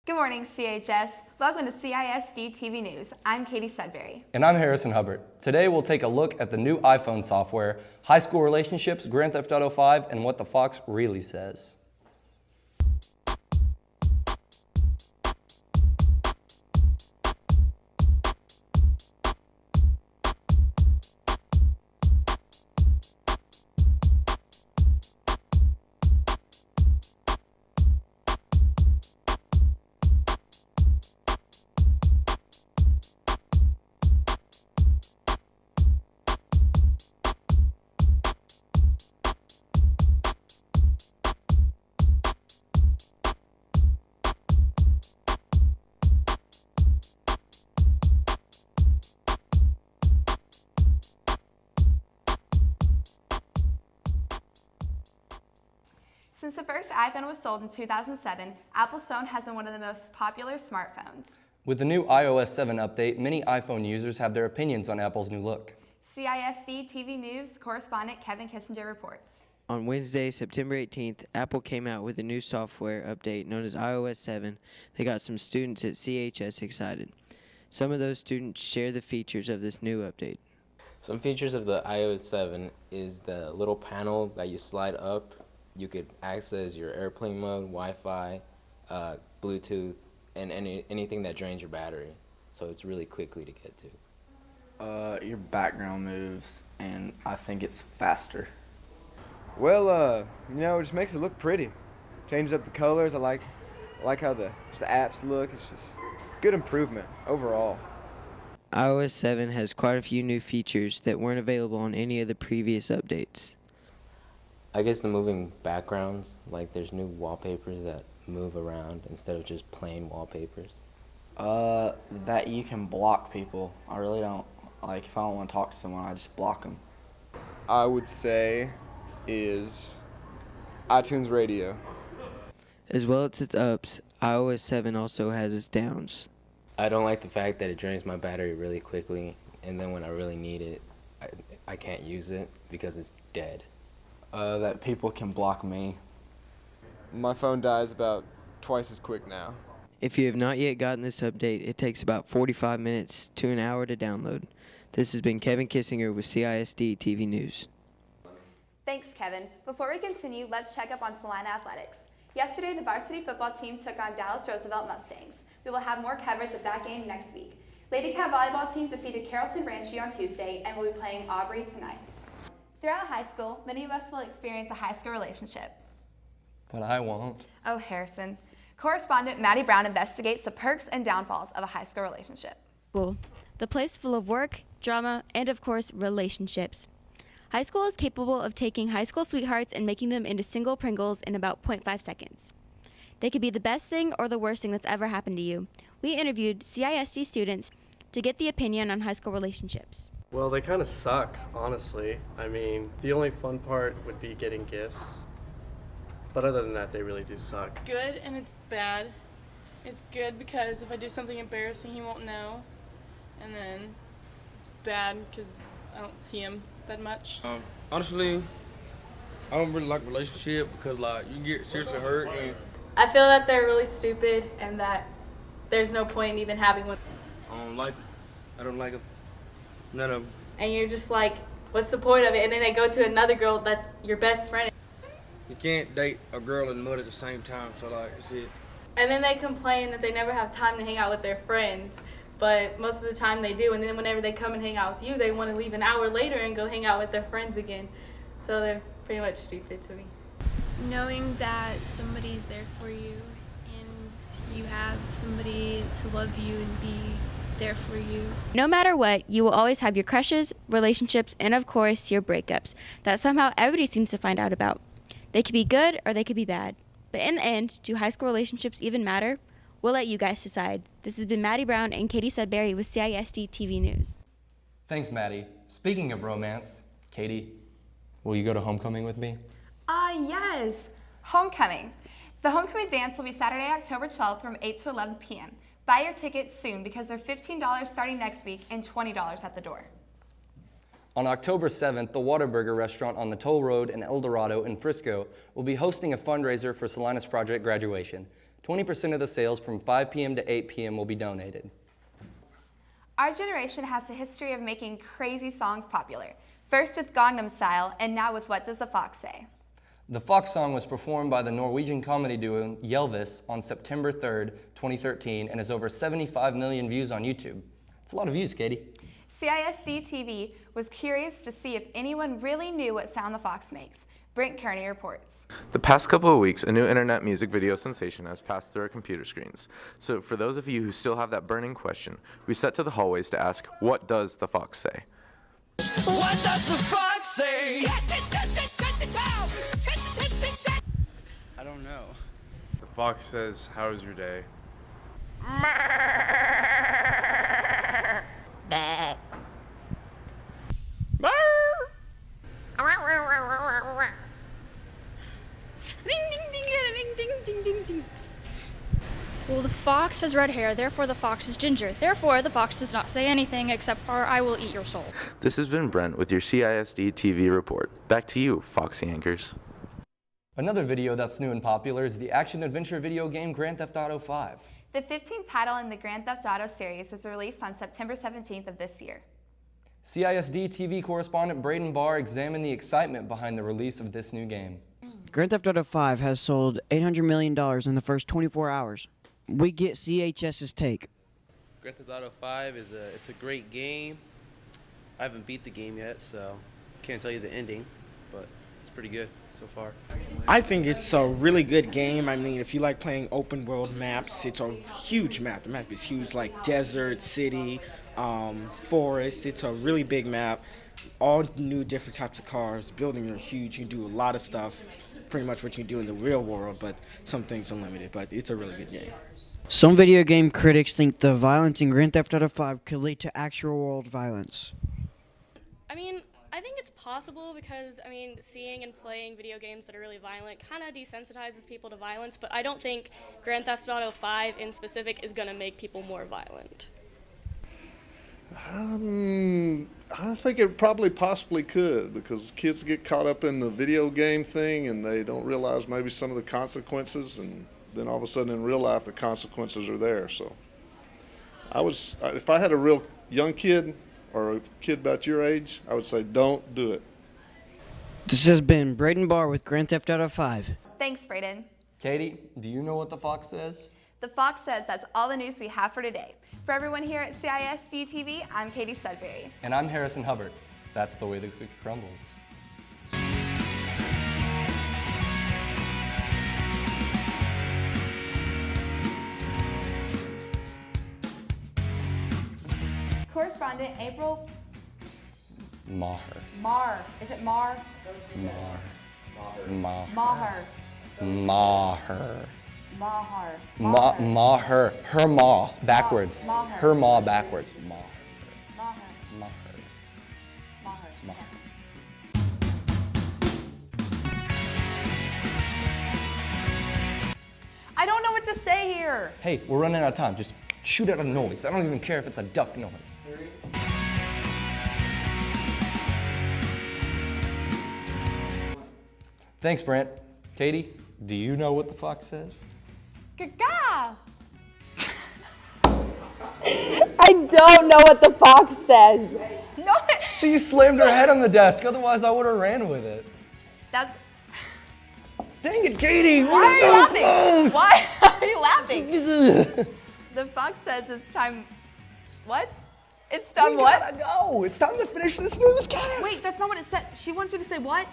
Good morning, CHS. Welcome to CISD-TV News. I'm Katie Sudbury. And I'm Harrison Hubbard. Today we'll take a look at the new iPhone software, high school relationships, Grand Theft Auto 5, and what the Fox really says. Since the first iPhone was sold in 2007, Apple's phone has been one of the most popular smartphones. With the new iOS 7 update, many iPhone users have their opinions on Apple's new look. CISD-TV News correspondent Kevin Kissinger reports. On Wednesday, September 18th, Apple came out with a new software update known as iOS 7 that got some students at CHS excited. Some of those students share the features of this new update. Some features of the iOS 7 is the little panel that you slide up. You could access your airplane mode, Wi-Fi, Bluetooth, and anything that drains your battery. So it's really quickly to get to. Your background moves, and I think it's faster. Well, it just makes it look pretty. Changes up the colors. I like how the apps look. It's just good improvement overall. iOS 7 has quite a few new features that weren't available on any of the previous updates. I guess the moving backgrounds, like there's new wallpapers that move around instead of just plain wallpapers. That you can block people. I really don't, if I don't want to talk to someone, I just block them. I would say is iTunes Radio. As well as its ups, iOS 7 also has its downs. I don't like the fact that it drains my battery really quickly, and then when I really need it, I can't use it because it's dead. That people can block me. My phone dies about twice as quick now. If you have not yet gotten this update, it takes about 45 minutes to an hour to download. This has been Kevin Kissinger with CISD-TV News. Thanks, Kevin. Before we continue, let's check up on Salina Athletics. Yesterday, the varsity football team took on Dallas Roosevelt Mustangs. We will have more coverage of that game next week. Lady Cat volleyball team defeated Carrollton Branchview on Tuesday and will be playing Aubrey tonight. Throughout high school, many of us will experience a high school relationship. But I won't. Oh, Harrison. Correspondent Maddie Brown investigates the perks and downfalls of a high school relationship. School, the place full of work, drama, and of course, relationships. High school is capable of taking high school sweethearts and making them into single Pringles in about 0.5 seconds. They could be the best thing or the worst thing that's ever happened to you. We interviewed CISD students to get the opinion on high school relationships. Well, they kind of suck, honestly. I mean, the only fun part would be getting gifts. But other than that, they really do suck. Good and it's bad. It's good because if I do something embarrassing, he won't know. And then it's bad because I don't see him that much. Honestly, I don't really like relationship because you get seriously hurt. And I feel that they're really stupid and that there's no point in even having one. I don't like them. None of them. And you're just like, what's the point of it? And then they go to another girl that's your best friend. You can't date a girl and mud at the same time, so that's it. And then they complain that they never have time to hang out with their friends. But most of the time they do. And then whenever they come and hang out with you, they want to leave an hour later and go hang out with their friends again. So they're pretty much stupid to me. Knowing that somebody's there for you and you have somebody to love you and be there for you. No matter what, you will always have your crushes, relationships, and of course, your breakups that somehow everybody seems to find out about. They could be good or they could be bad. But in the end, do high school relationships even matter? We'll let you guys decide. This has been Maddie Brown and Katie Sudbury with CISD-TV News. Thanks, Maddie. Speaking of romance, Katie, will you go to homecoming with me? Yes. Homecoming. The homecoming dance will be Saturday, October 12th from 8 to 11 p.m. Buy your tickets soon because they're $15 starting next week and $20 at the door. On October 7th, the Whataburger restaurant on the Toll Road in El Dorado in Frisco will be hosting a fundraiser for Salinas Project graduation. 20% of the sales from 5 p.m. to 8 p.m. will be donated. Our generation has a history of making crazy songs popular. First with Gangnam Style, and now with What Does the Fox Say? The Fox song was performed by the Norwegian comedy duo Ylvis on September 3rd, 2013, and has over 75 million views on YouTube. It's a lot of views, Katie. CISD-TV was curious to see if anyone really knew what sound the fox makes. Brent Kearney reports. The past couple of weeks, a new internet music video sensation has passed through our computer screens. So for those of you who still have that burning question, we set to the hallways to ask, what does the fox say? What does the fox say? I don't know. The fox says, how was your day? Well, the fox has red hair, therefore the fox is ginger. Therefore, the fox does not say anything except for, I will eat your soul. This has been Brent with your CISD-TV report. Back to you, Foxy Anchors. Another video that's new and popular is the action-adventure video game Grand Theft Auto 5. The 15th title in the Grand Theft Auto series is released on September 17th of this year. CISD-TV correspondent Braden Barr examined the excitement behind the release of this new game. Grand Theft Auto 5 has sold $800 million in the first 24 hours. We get CHS's take. Grand Theft Auto 5 it's a great game. I haven't beat the game yet, so can't tell you the ending, but it's pretty good so far. I think it's a really good game. I mean, if you like playing open world maps, it's a huge map. The map is huge, like desert, city, forest. It's a really big map. All new different types of cars. Buildings are huge. You can do a lot of stuff, pretty much what you can do in the real world, but some things are limited. But it's a really good game. Some video game critics think the violence in Grand Theft Auto 5 could lead to actual world violence. I mean, I think it's possible because, I mean, seeing and playing video games that are really violent kind of desensitizes people to violence, but I don't think Grand Theft Auto 5 in specific is going to make people more violent. I think it probably possibly could, because kids get caught up in the video game thing and they don't realize maybe some of the consequences, and then all of a sudden in real life the consequences are there. So if I had a real young kid or a kid about your age, I would say don't do it. This has been Braden Barr with Grand Theft Auto 5. Thanks, Braden. Katie, do you know what the fox says? The Fox says that's all the news we have for today. For everyone here at CISD-TV, I'm Katie Sudbury. And I'm Harrison Hubbard. That's the way the cookie crumbles. Correspondent April Maher. Mar. Is it Mar? Maher. Maher. Maher. Maher. Maher. Maher. Her ma backwards. Maher. Her ma backwards. Maher. Maher. Maher. Maher. Maher. I don't know what to say here. Hey, we're running out of time. Just shoot out a noise. I don't even care if it's a duck noise. Thanks, Brent. Katie, do you know what the fox says? Gaga. I don't know what the fox says. No. She slammed her head on the desk. Otherwise, I would have ran with it. That's. Dang it, Katie! Why are you laughing? Close. Why are you laughing? The fox says it's time. What? It's time We what? gotta go. It's time to finish this newscast. Wait, that's not what it said. She wants me to say what?